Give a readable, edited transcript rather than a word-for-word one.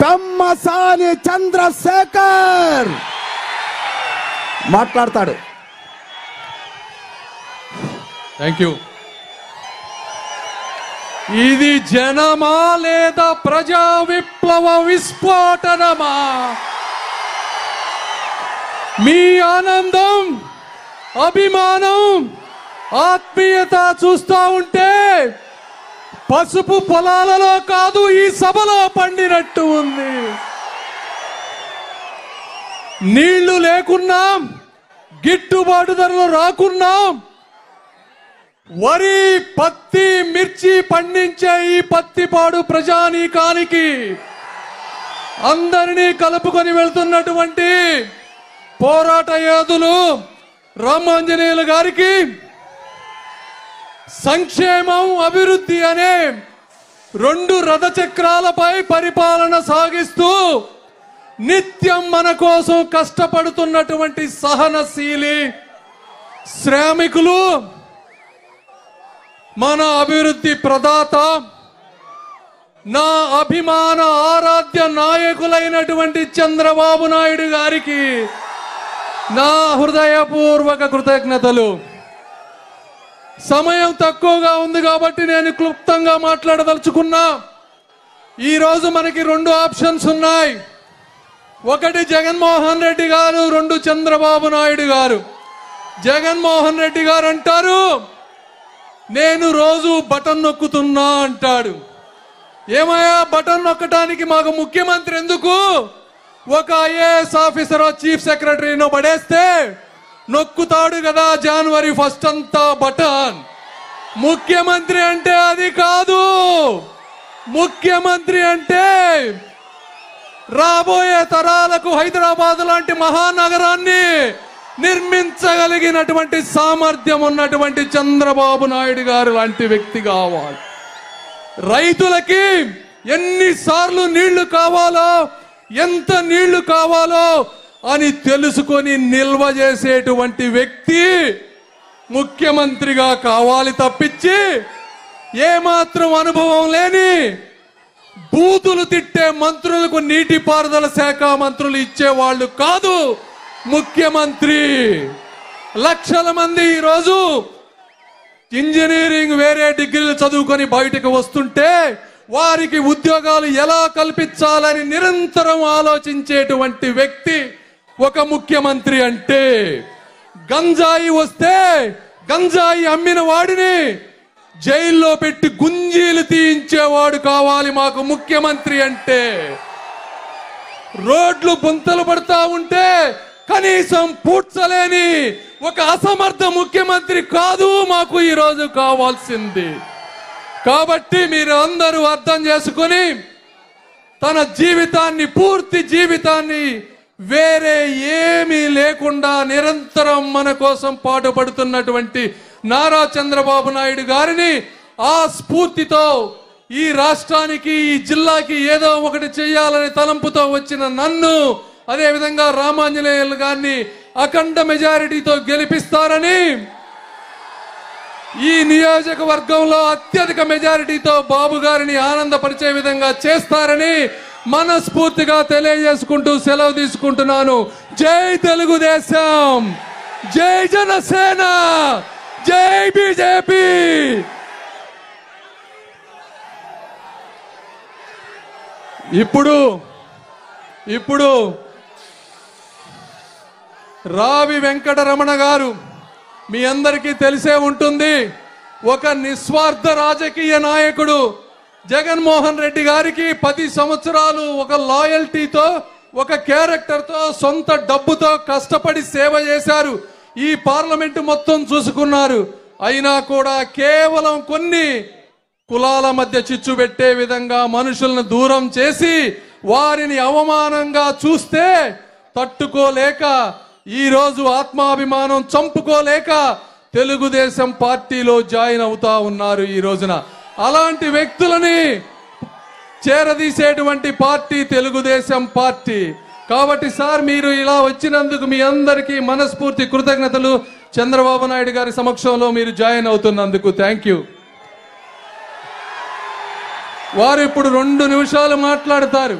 పెమ్మసాని చంద్రశేఖర్ మాట్లాడతాడు. Thank you. ఇది జనమా లేదా ప్రజా విప్లవ విస్ఫోటనమా? మీ ఆనందం, అభిమానం, ఆత్మీయత చూస్తా ఉంటే పసుపు పొలాలలో కాదు ఈ సభలో పండినట్టు ఉంది. నీళ్లు లేకున్నా, గిట్టుబాటు ధరలు రాకున్నా, వరి, పత్తి, మిర్చి పండించే ఈ పత్తిపాడు ప్రజానీకానికి అందరినీ కలుపుకొని వెళ్తున్నటువంటి పోరాట యోధులు రామాంజనేయులు గారికి సంక్షేమం, అభివృద్ధి అనే రెండు రథచక్రాలపై పరిపాలన సాగిస్తూ నిత్యం మన కోసం కష్టపడుతున్నటువంటి సహనశీలి శ్రామికులు, మన అభివృద్ధి ప్రదాత, నా అభిమాన ఆరాధ్య నాయకులైనటువంటి చంద్రబాబు నాయుడు గారికి నా హృదయపూర్వక కృతజ్ఞతలు. సమయం తక్కువగా ఉంది కాబట్టి నేను క్లుప్తంగా మాట్లాడదలుచుకున్నా. ఈరోజు మనకి రెండు ఆప్షన్స్ ఉన్నాయి. ఒకటి జగన్మోహన్ రెడ్డి గారు, రెండు చంద్రబాబు నాయుడు గారు. జగన్మోహన్ రెడ్డి గారు అంటారు, నేను రోజు బటన్ నొక్కుతున్నా అంటాడు. ఏమయ్యా బటన్ నొక్కటానికి మాకు ముఖ్యమంత్రి ఎందుకు? ఒక ఐఏఎస్ ఆఫీసర్ చీఫ్ సెక్రటరీనో పడేస్తే నొక్కుతాడు కదా జనవరి 1 అంతా బటన్. ముఖ్యమంత్రి అంటే అది కాదు. ముఖ్యమంత్రి అంటే రాబోయే తరాలకు హైదరాబాద్ లాంటి మహానగరాన్ని నిర్మించగలిగినటువంటి సామర్థ్యం ఉన్నటువంటి చంద్రబాబు నాయుడు గారు లాంటి వ్యక్తి కావాలి. రైతులకి ఎన్నిసార్లు నీళ్లు కావాలో, ఎంత నీళ్లు కావాలో అని తెలుసుకొని నిల్వ చేసేటువంటి వ్యక్తి ముఖ్యమంత్రిగా కావాలి తప్పించి ఏమాత్రం అనుభవం లేని బూతులు తిట్టే మంత్రులకు నీటిపారుదల శాఖ మంత్రులు ఇచ్చేవాళ్ళు కాదు ముఖ్యమంత్రి. లక్షల మంది ఈరోజు ఇంజనీరింగ్ వేరే డిగ్రీలు చదువుకొని బయటకు వస్తుంటే వారికి ఉద్యోగాలు ఎలా కల్పించాలని నిరంతరం ఆలోచించేటువంటి వ్యక్తి ఒక ముఖ్యమంత్రి. అంటే గంజాయి వస్తే గంజాయి అమ్మిన వాడిని జైల్లో పెట్టి గుంజీలు తీయించేవాడు కావాలి మాకు ముఖ్యమంత్రి అంటే. రోడ్లు గుంతలు పడతా ఉంటే కనీసం పూడ్చలేని ఒక అసమర్థ ముఖ్యమంత్రి కాదు మాకు ఈరోజు కావాల్సింది. కాబట్టి మీరు అందరూ అర్థం చేసుకొని తన జీవితాన్ని, పూర్తి జీవితాన్ని వేరే ఏమీ లేకుండా నిరంతరం మన కోసం పాటుపడుతున్నటువంటి నారా చంద్రబాబు నాయుడు గారిని ఆ స్ఫూర్తితో ఈ రాష్ట్రానికి, ఈ జిల్లాకి ఏదో ఒకటి చేయాలనే తలంపుతో వచ్చిన నన్ను, అదే విధంగా రామాంజనేయులు గారిని అఖండ మెజారిటీతో గెలిపిస్తారని, ఈ నియోజకవర్గంలో అత్యధిక మెజారిటీతో బాబు గారిని ఆనందపరిచే విధంగా చేస్తారని మనస్ఫూర్తిగా తెలియజేసుకుంటూ సెలవు తీసుకుంటున్నాను. జై తెలుగుదేశం, జై జనసేన, జై బీజేపీ. ఇప్పుడు రావి వెంకటరమణ గారు మీ అందరికీ తెలిసే ఉంటుంది. ఒక నిస్వార్థ రాజకీయ నాయకుడు. జగన్మోహన్ రెడ్డి గారికి 10 సంవత్సరాలు ఒక లాయల్టీతో, ఒక క్యారెక్టర్తో, సొంత డబ్బుతో కష్టపడి సేవ చేశారు. ఈ పార్లమెంటు మొత్తం చూసుకున్నారు. అయినా కూడా కేవలం కొన్ని కులాల మధ్య చిచ్చు పెట్టే విధంగా మనుషులను దూరం చేసి వారిని అవమానంగా చూస్తే తట్టుకోలేక ఈరోజు ఆత్మాభిమానం చంపుకోలేక తెలుగుదేశం పార్టీలో జాయిన్ అవుతా ఉన్నారు. ఈ రోజున అలాంటి వ్యక్తులని చేరదీసేటువంటి పార్టీ తెలుగుదేశం పార్టీ. కాబట్టి సార్, మీరు ఇలా వచ్చినందుకు మీ అందరికీ మనస్ఫూర్తి కృతజ్ఞతలు. చంద్రబాబు నాయుడు గారి సమక్షంలో మీరు జాయిన్ అవుతున్నందుకు థ్యాంక్ యూ. వారు ఇప్పుడు 2 నిమిషాలు మాట్లాడతారు.